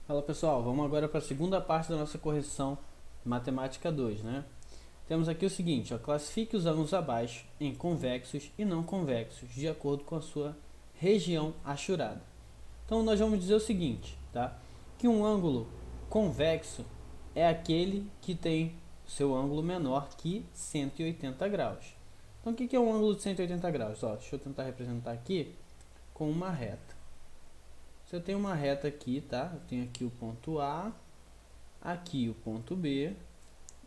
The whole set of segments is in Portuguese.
Fala pessoal, vamos agora para a segunda parte da nossa correção matemática 2, né? Temos aqui o seguinte, ó, classifique os ângulos abaixo em convexos e não convexos, de acordo com a sua região achurada. Então nós vamos dizer o seguinte, tá? Que um ângulo convexo é aquele que tem seu ângulo menor que 180 graus. Então o que é um ângulo de 180 graus? Ó, deixa eu tentar representar aqui com uma reta. Se eu tenho uma reta aqui, tá? Eu tenho aqui o ponto A, aqui o ponto B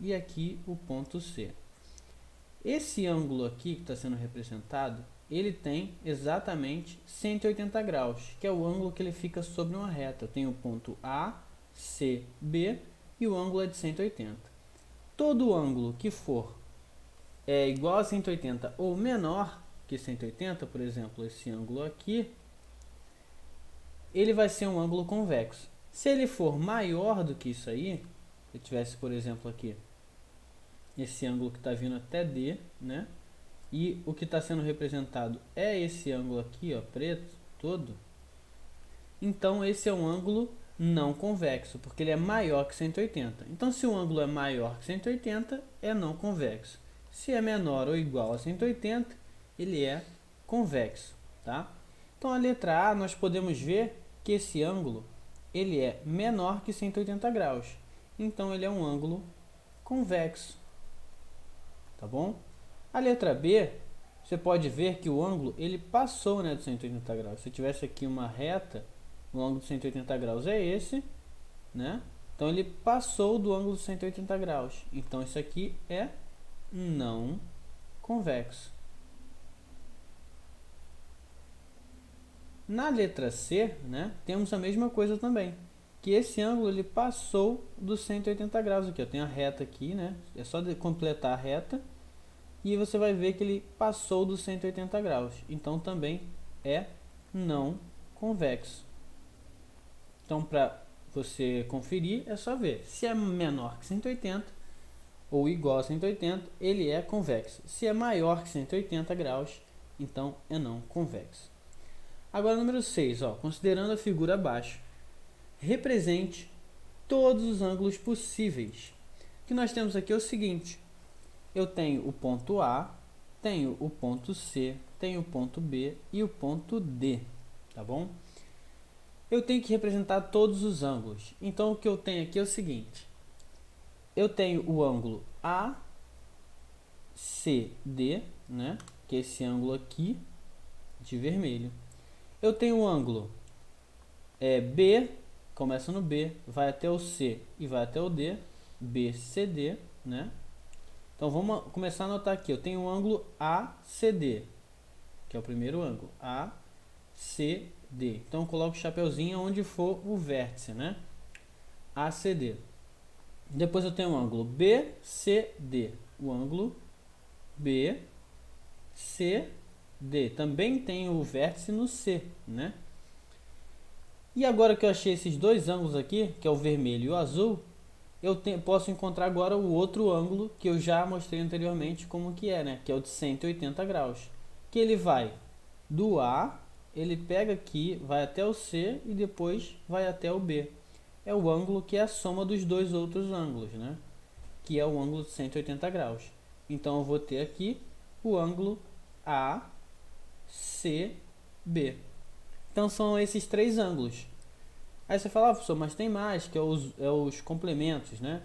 e aqui o ponto C. Esse ângulo aqui que está sendo representado, ele tem exatamente 180 graus, que é o ângulo que ele fica sobre uma reta. Eu tenho o ponto A, C, B e o ângulo é de 180. Todo ângulo que for igual a 180 ou menor que 180, por exemplo, esse ângulo aqui, ele vai ser um ângulo convexo. Se ele for maior do que isso aí, se eu tivesse, por exemplo, aqui, esse ângulo que está vindo até D, né? E o que está sendo representado é esse ângulo aqui, ó, preto, todo. Então, esse é um ângulo não convexo, porque ele é maior que 180. Então, se o ângulo é maior que 180, é não convexo. Se é menor ou igual a 180, ele é convexo, tá? Então, a letra A, nós podemos ver que esse ângulo ele é menor que 180 graus. Então, ele é um ângulo convexo, tá bom? A letra B, você pode ver que o ângulo ele passou, né, de 180 graus. Se eu tivesse aqui uma reta, o ângulo de 180 graus é esse, né? Então, ele passou do ângulo de 180 graus. Então, isso aqui é não convexo. Na letra C, né, temos a mesma coisa também, que esse ângulo ele passou dos 180 graus aqui. Eu tenho a reta aqui, né? É só completar a reta e você vai ver que ele passou dos 180 graus. Então também é não convexo. Então para você conferir é só ver se é menor que 180 ou igual a 180, ele é convexo. Se é maior que 180 graus, então é não convexo. Agora, número 6, ó, considerando a figura abaixo, represente todos os ângulos possíveis. O que nós temos aqui é o seguinte, eu tenho o ponto A, tenho o ponto C, tenho o ponto B e o ponto D, tá bom? Eu tenho que representar todos os ângulos. Então, o que eu tenho aqui é o seguinte, eu tenho o ângulo ACD, né, que é esse ângulo aqui de vermelho. Eu tenho um ângulo B, começa no B, vai até o C e vai até o D, BCD, né? Então vamos começar a anotar aqui. Eu tenho um ângulo ACD, que é o primeiro ângulo, ACD. Então eu coloco o chapeuzinho onde for o vértice, né? ACD. Depois eu tenho um ângulo BCD, o ângulo BCD. Também tem o vértice no C, né? E agora que eu achei esses dois ângulos aqui, que é o vermelho e o azul, eu posso encontrar agora o outro ângulo que eu já mostrei anteriormente como que é, né? Que é o de 180 graus. Que ele vai do A, ele pega aqui, vai até o C e depois vai até o B. É o ângulo que é a soma dos dois outros ângulos, né? Que é o ângulo de 180 graus. Então eu vou ter aqui o ângulo ACB. Então são esses três ângulos. Aí você fala, professor, mas tem mais, que é os complementos, né?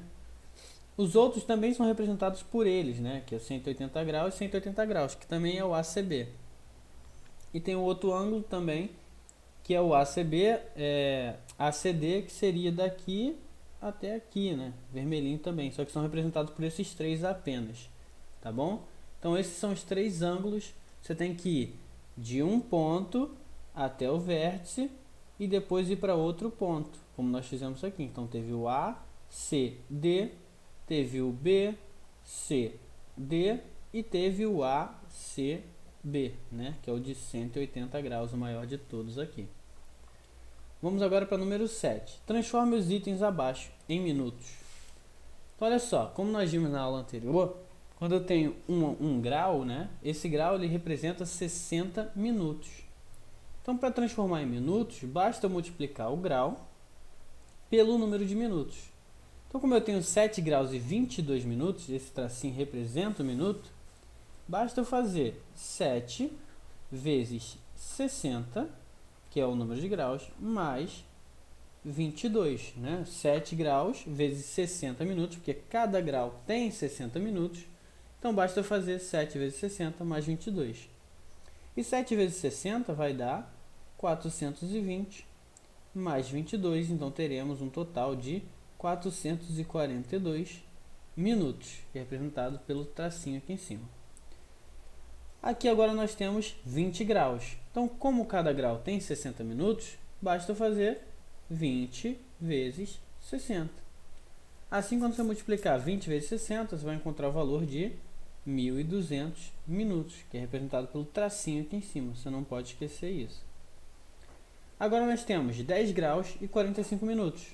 Os outros também são representados por eles, né? Que é 180 graus e 180 graus, que também é o ACB. E tem o outro ângulo também, que é o ACB, ACD, que seria daqui até aqui, né? Vermelhinho também, só que são representados por esses três apenas, tá bom? Então esses são os três ângulos. Você tem que ir de um ponto até o vértice e depois ir para outro ponto, como nós fizemos aqui. Então teve o A, C, D, teve o B, C, D e teve o A, C, B, né? Que é o de 180 graus, o maior de todos aqui. Vamos agora para o número 7. Transforme os itens abaixo em minutos. Então, olha só, como nós vimos na aula anterior, quando eu tenho um grau, né? Esse grau ele representa 60 minutos. Então, para transformar em minutos, basta multiplicar o grau pelo número de minutos. Então, como eu tenho 7 graus e 22 minutos, esse tracinho representa o minuto, basta eu fazer 7 vezes 60, que é o número de graus, mais 22, né? 7 graus vezes 60 minutos, porque cada grau tem 60 minutos. Então, basta eu fazer 7 vezes 60 mais 22. E 7 vezes 60 vai dar 420 mais 22. Então, teremos um total de 442 minutos, que é representado pelo tracinho aqui em cima. Aqui agora nós temos 20 graus. Então, como cada grau tem 60 minutos, basta eu fazer 20 vezes 60. Assim, quando você multiplicar 20 vezes 60, você vai encontrar o valor de 1.200 minutos, que é representado pelo tracinho aqui em cima. Você não pode esquecer isso. Agora nós temos 10 graus e 45 minutos.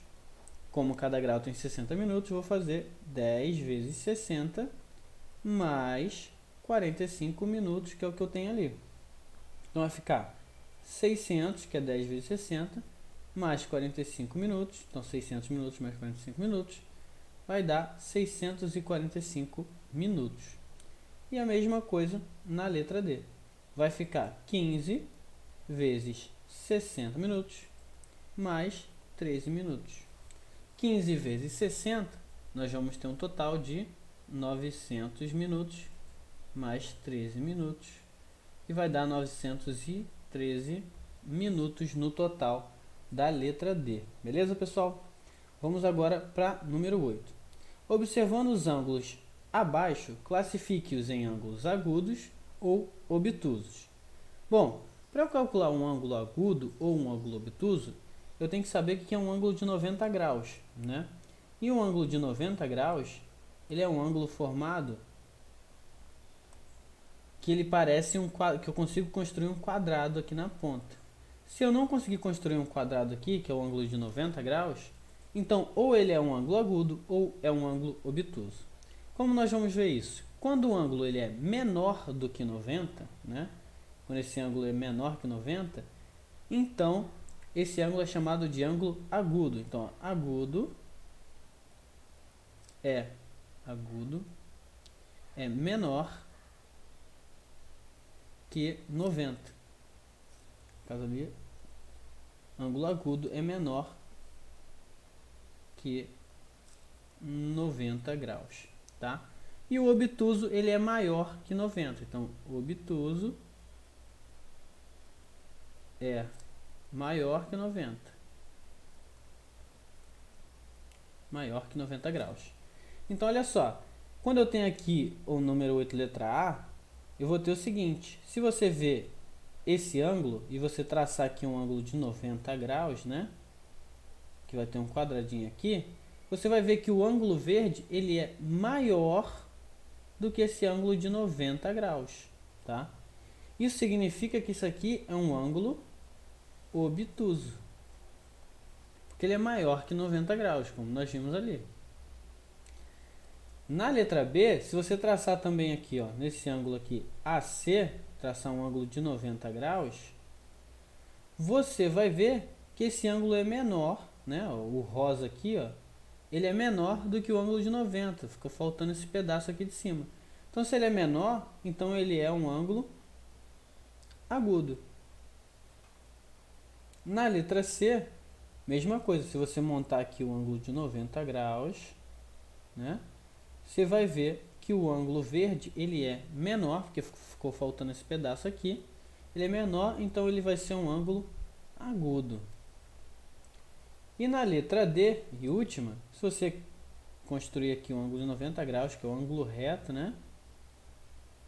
Como cada grau tem 60 minutos, eu vou fazer 10 vezes 60 mais 45 minutos, que é o que eu tenho ali. Então vai ficar 600, que é 10 vezes 60, mais 45 minutos. Então 600 minutos mais 45 minutos vai dar 645 minutos. E a mesma coisa na letra D. Vai ficar 15 vezes 60 minutos mais 13 minutos. 15 vezes 60, nós vamos ter um total de 900 minutos mais 13 minutos. E vai dar 913 minutos no total da letra D. Beleza, pessoal? Vamos agora para número 8. Observando os ângulos abaixo, classifique-os em ângulos agudos ou obtusos. Bom, para eu calcular um ângulo agudo ou um ângulo obtuso, eu tenho que saber que é um ângulo de 90 graus, né? E um ângulo de 90 graus, ele é um ângulo formado que ele parece que eu consigo construir um quadrado aqui na ponta. Se eu não conseguir construir um quadrado aqui, que é o ângulo de 90 graus, então ou ele é um ângulo agudo ou é um ângulo obtuso. Como nós vamos ver isso? Quando o ângulo ele é menor do que 90, né? Quando esse ângulo é menor que 90, então esse ângulo é chamado de ângulo agudo. Então, agudo é menor que 90. No caso ali, ângulo agudo é menor que 90 graus, tá? E o obtuso, ele é maior que 90. Então, o obtuso é maior que 90. Maior que 90 graus. Então, olha só. Quando eu tenho aqui o número 8, letra A, eu vou ter o seguinte. Se você ver esse ângulo e você traçar aqui um ângulo de 90 graus, né? Que vai ter um quadradinho aqui. Você vai ver que o ângulo verde, ele é maior do que esse ângulo de 90 graus, tá? Isso significa que isso aqui é um ângulo obtuso, porque ele é maior que 90 graus, como nós vimos ali. Na letra B, se você traçar também aqui, ó, nesse ângulo aqui AC, traçar um ângulo de 90 graus, você vai ver que esse ângulo é menor, né? O rosa aqui, ó, ele é menor do que o ângulo de 90, ficou faltando esse pedaço aqui de cima. Então, se ele é menor, então ele é um ângulo agudo. Na letra C, mesma coisa, se você montar aqui o ângulo de 90 graus, né, você vai ver que o ângulo verde, ele é menor, porque ficou faltando esse pedaço aqui, ele é menor, então ele vai ser um ângulo agudo. E na letra D, e última, se você construir aqui um ângulo de 90 graus, que é o ângulo reto, né,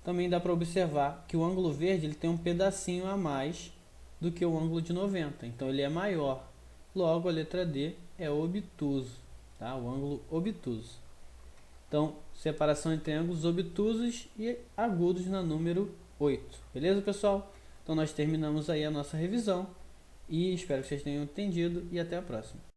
também dá para observar que o ângulo verde ele tem um pedacinho a mais do que o ângulo de 90, então ele é maior. Logo, a letra D é obtuso, tá? O ângulo obtuso. Então, separação entre ângulos obtusos e agudos na número 8. Beleza, pessoal? Então, nós terminamos aí a nossa revisão e espero que vocês tenham entendido e até a próxima.